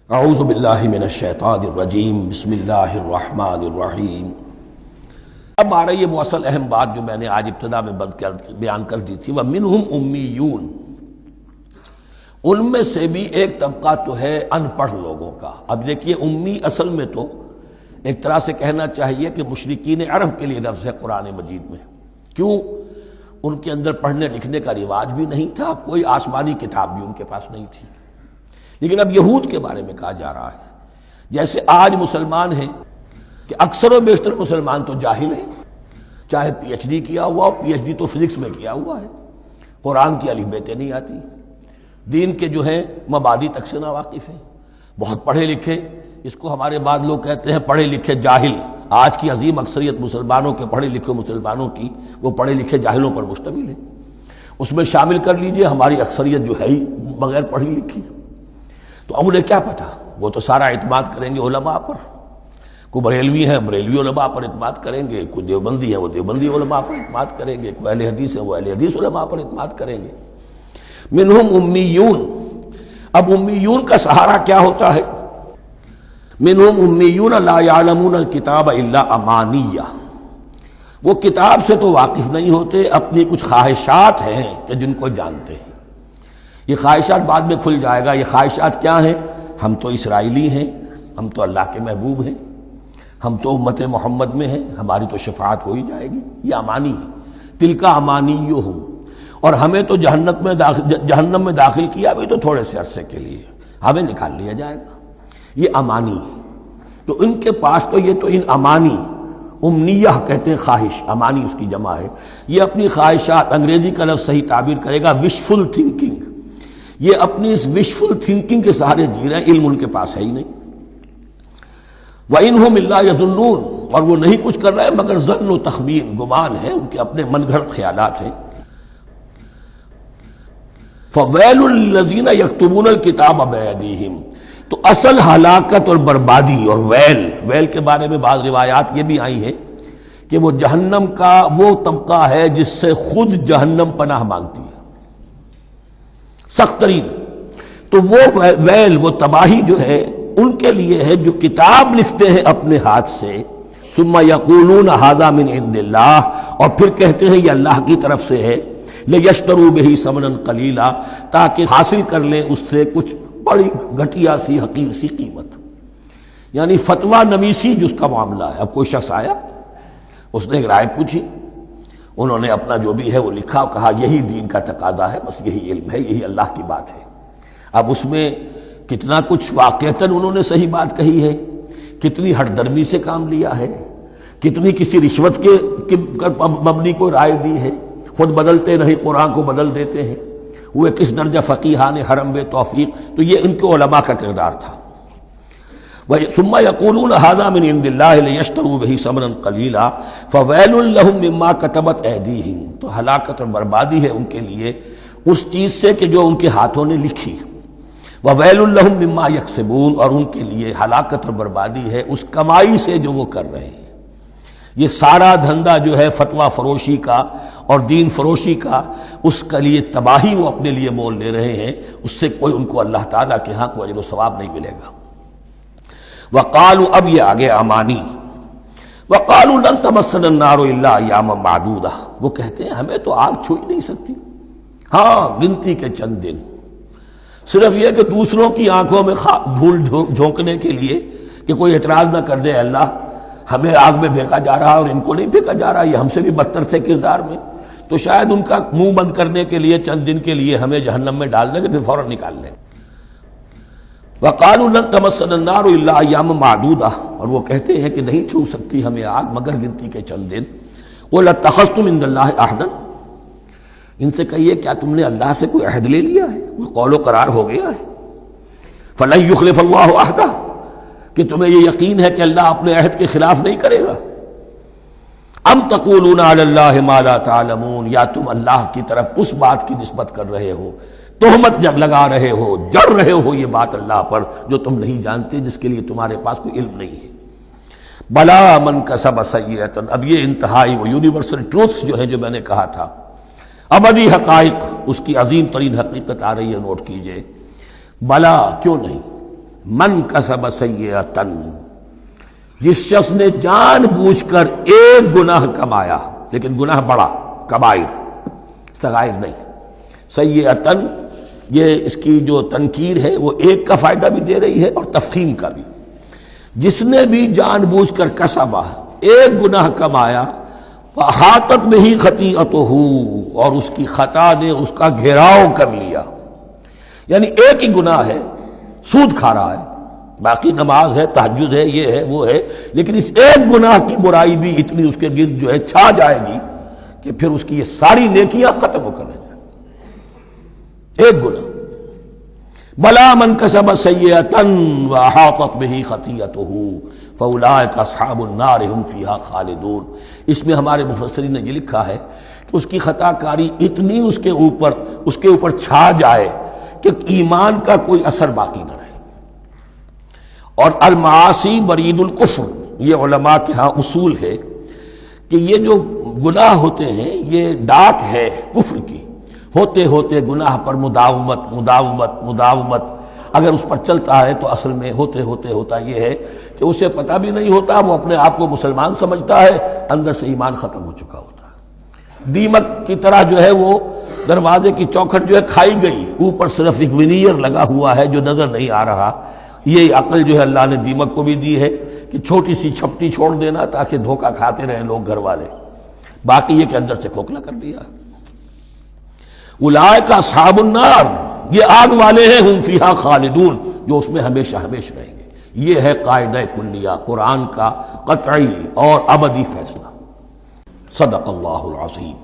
اعوذ باللہ من الشیطان الرجیم بسم اللہ الرحمن الرحیم۔ اب آ رہی ہے وہ اصل اہم بات جو میں نے آج ابتدا میں بیان کر دی تھی، وَمِنْهُمْ أُمِّيُّونَ، ان میں سے بھی ایک طبقہ تو ہے ان پڑھ لوگوں کا۔ اب دیکھیے امی اصل میں تو ایک طرح سے کہنا چاہیے کہ مشرکین عرب کے لیے لفظ ہے قرآن مجید میں۔ کیوں؟ ان کے اندر پڑھنے لکھنے کا رواج بھی نہیں تھا، کوئی آسمانی کتاب بھی ان کے پاس نہیں تھی۔ لیکن اب یہود کے بارے میں کہا جا رہا ہے، جیسے آج مسلمان ہیں کہ اکثر و بیشتر مسلمان تو جاہل ہیں، چاہے پی ایچ ڈی کیا ہوا ہو، پی ایچ ڈی تو فزکس میں کیا ہوا ہے، قرآن کی الف بیتیں نہیں آتی، دین کے جو ہیں مبادی تک سے ناواقف ہیں، بہت پڑھے لکھے، اس کو ہمارے بعد لوگ کہتے ہیں پڑھے لکھے جاہل۔ آج کی عظیم اکثریت مسلمانوں کے پڑھے لکھے مسلمانوں کی وہ پڑھے لکھے جاہلوں پر مشتمل ہے۔ اس میں شامل کر لیجئے ہماری اکثریت جو ہے ہی بغیر پڑھی لکھی، تو اب انہیں کیا پتا، وہ تو سارا اعتماد کریں گے علماء پر۔ کوئی بریلوی ہیں بریلوی علماء پر اعتماد کریں گے، کوئی دیوبندی ہیں وہ دیوبندی علماء پر اعتماد کریں گے، کوئی اہل حدیث ہیں وہ اہل حدیث علماء پر اعتماد کریں گے۔ منہم امیون، اب امیون کا سہارا کیا ہوتا ہے؟ منہم امیون لا یعلمون الکتاب الا امانیہ، وہ کتاب سے تو واقف نہیں ہوتے، اپنی کچھ خواہشات ہیں کہ جن کو جانتے ہیں۔ یہ خواہشات بعد میں کھل جائے گا۔ یہ خواہشات کیا ہیں؟ ہم تو اسرائیلی ہیں، ہم تو اللہ کے محبوب ہیں، ہم تو امت محمد میں ہیں، ہماری تو شفاعت ہو ہی جائے گی۔ یہ امانی ہے، تلک امانیہم، اور ہمیں تو جہنم میں داخل کیا بھی تو تھوڑے سے عرصے کے لیے، ہمیں نکال لیا جائے گا۔ یہ امانی ہے۔ تو ان کے پاس تو یہ تو ان امانی، امنیہ کہتے ہیں خواہش، امانی اس کی جمع ہے، یہ اپنی خواہشات، انگریزی کا لفظ صحیح تعبیر کرے گا وشفل تھنکنگ، یہ اپنی اس وشفل تھنکنگ کے سہارے جی رہے ہیں، علم ان کے پاس ہے ہی نہیں۔ وَإِنْهُمْ إِلَّا يَظُنُّونَ، اور وہ نہیں کچھ کر رہے مگر ظن و تخمین، گمان ہے، ان کے اپنے من گھڑت خیالات ہیں۔ فَوَيْلٌ لِّلَّذِينَ يَكْتُبُونَ الْكِتَابَ بِأَيْدِيهِمْ، تو اصل ہلاکت اور بربادی اور ویل کے بارے میں بعض روایات یہ بھی آئی ہیں کہ وہ جہنم کا وہ طبقہ ہے جس سے خود جہنم پناہ مانگتی ہے، سخت ترین۔ تو وہ ویل، وہ تباہی جو ہے ان کے لیے ہے جو کتاب لکھتے ہیں اپنے ہاتھ سے، ثم یقولون ھذا من عند اللہ، اور پھر کہتے ہیں یہ اللہ کی طرف سے ہے، لیشتروا بہ ثمنا قلیلا، تاکہ حاصل کر لیں اس سے کچھ بڑی گھٹیا سی حقیر سی قیمت، یعنی فتویٰ نویسی جس کا معاملہ ہے۔ اب کوئی شخص آیا، اس نے ایک رائے پوچھی، انہوں نے اپنا جو بھی ہے وہ لکھا اور کہا یہی دین کا تقاضا ہے، بس یہی علم ہے، یہی اللہ کی بات ہے۔ اب اس میں کتنا کچھ واقعتاً انہوں نے صحیح بات کہی ہے، کتنی ہٹ درمی سے کام لیا ہے، کتنی کسی رشوت کے مبنی کو رائے دی ہے، خود بدلتے نہیں قرآن کو بدل دیتے ہیں، وہ کس درجہ فقیہان حرم بے توفیق۔ تو یہ ان کے علماء کا کردار تھا۔ ثم یقولون ھذا من عند اللہ لیشتروا بہ ثمنا قلیلا فویل لہم مما کتبت ایدیہم، تو ہلاکت اور بربادی ہے ان کے لیے اس چیز سے کہ جو ان کے ہاتھوں نے لکھی، وویل لہم مما یکسبون، اور ان کے لیے ہلاکت اور بربادی ہے اس کمائی سے جو وہ کر رہے ہیں۔ یہ سارا دھندا جو ہے فتویٰ فروشی کا اور دین فروشی کا، اس کے لیے تباہی وہ اپنے لیے مول لے رہے ہیں، اس سے کوئی ان کو اللہ تعالیٰ کے ہاں کوئی اجر و ثواب نہیں ملے گا۔ وقالوا، اب یہ آگے امانی، وقالوا لن تمسنا النار الا ایاما معدودہ، وہ کہتے ہیں ہمیں تو آگ چھو ہی نہیں سکتی، ہاں گنتی کے چند دن، صرف یہ کہ دوسروں کی آنکھوں میں دھول جھونکنے کے لیے کہ کوئی اعتراض نہ کر دے، اللہ ہمیں آگ میں پھینکا جا رہا اور ان کو نہیں پھینکا جا رہا، یہ ہم سے بھی بدتر تھے کردار میں، تو شاید ان کا منہ بند کرنے کے لیے چند دن کے لیے ہمیں جہنم میں ڈال دیں گے، پھر فوراً نکال لیں۔ وقالوا لن تمسنا النار الا ایاما معدودہ، اور وہ کہتے ہیں کہ نہیں چھو سکتی ہمیں آگ مگر گنتی کے چند دن۔ قل اتخذتم عند اللہ عہدا، ان سے کہیے کیا تم نے اللہ سے کوئی عہد لے لیا ہے، کوئی قول و قرار ہو گیا ہے؟ فلن یخلف اللہ عہدہ، کہ تمہیں یہ یقین ہے کہ اللہ اپنے عہد کے خلاف نہیں کرے گا؟ ام تقولون علی اللہ ما لا تعلمون، یا تم اللہ کی طرف اس بات کی نسبت کر رہے ہو، تہمت لگا رہے ہو، جڑ رہے ہو یہ بات اللہ پر جو تم نہیں جانتے، جس کے لیے تمہارے پاس کوئی علم نہیں ہے۔ بلا من کسب سیئۃ، اب یہ انتہائی وہ یونیورسل ٹروتھس جو ہیں جو میں نے کہا تھا، ابدی حقائق، اس کی عظیم ترین حقیقت آ رہی ہے، نوٹ کیجئے۔ بلا، کیوں نہیں، من کسب سیئۃ، جس شخص نے جان بوجھ کر ایک گناہ کمایا، لیکن گناہ بڑا، کبائر، صغائر نہیں، سیئۃ یہ اس کی جو تنکیر ہے وہ ایک کا فائدہ بھی دے رہی ہے اور تفخیم کا بھی۔ جس نے بھی جان بوجھ کر کسبا، ایک گناہ کمایا، فاحاطت بہ خطیئتہ، اور اس کی خطا نے اس کا گھیراؤ کر لیا، یعنی ایک ہی گناہ ہے، سود کھا رہا ہے، باقی نماز ہے، تہجد ہے، یہ ہے وہ ہے، لیکن اس ایک گناہ کی برائی بھی اتنی اس کے گرد جو ہے چھا جائے گی کہ پھر اس کی یہ ساری نیکیاں ختم ہو کر رہ جائیں، ایک گناہ۔ بلا من کسب سیئۃ واحاطت بہ خطیئتہ فاولئک اصحاب النار هم فیہا خالدون۔ اس میں ہمارے مفسرین نے یہ لکھا ہے کہ اس کی خطا کاری اتنی اس کے اوپر چھا جائے کہ ایمان کا کوئی اثر باقی نہ رہے۔ اور المعاصی برید الکفر، یہ علماء کے ہاں اصول ہے کہ یہ جو گناہ ہوتے ہیں یہ ڈاک ہے کفر کی، ہوتے ہوتے گناہ پر مداومت اگر اس پر چلتا ہے تو اصل میں ہوتے ہوتے ہوتا یہ ہے کہ اسے پتہ بھی نہیں ہوتا، وہ اپنے آپ کو مسلمان سمجھتا ہے، اندر سے ایمان ختم ہو چکا ہوتا ہے۔ دیمک کی طرح جو ہے وہ دروازے کی چوکھٹ جو ہے کھائی گئی، اوپر صرف ایک ونیئر لگا ہوا ہے جو نظر نہیں آ رہا۔ یہ عقل جو ہے اللہ نے دیمک کو بھی دی ہے کہ چھوٹی سی چھپٹی چھوڑ دینا تاکہ دھوکہ کھاتے رہیں لوگ گھر والے، باقی یہ کہ اندر سے کھوکھلا کر دیا۔ اولئک اصحاب النار، یہ آگ والے ہیں، ہم فیہا خالدون، جو اس میں ہمیشہ ہمیشہ رہیں گے۔ یہ ہے قاعدہ کلیہ، قرآن کا قطعی اور ابدی فیصلہ۔ صدق اللہ العظیم۔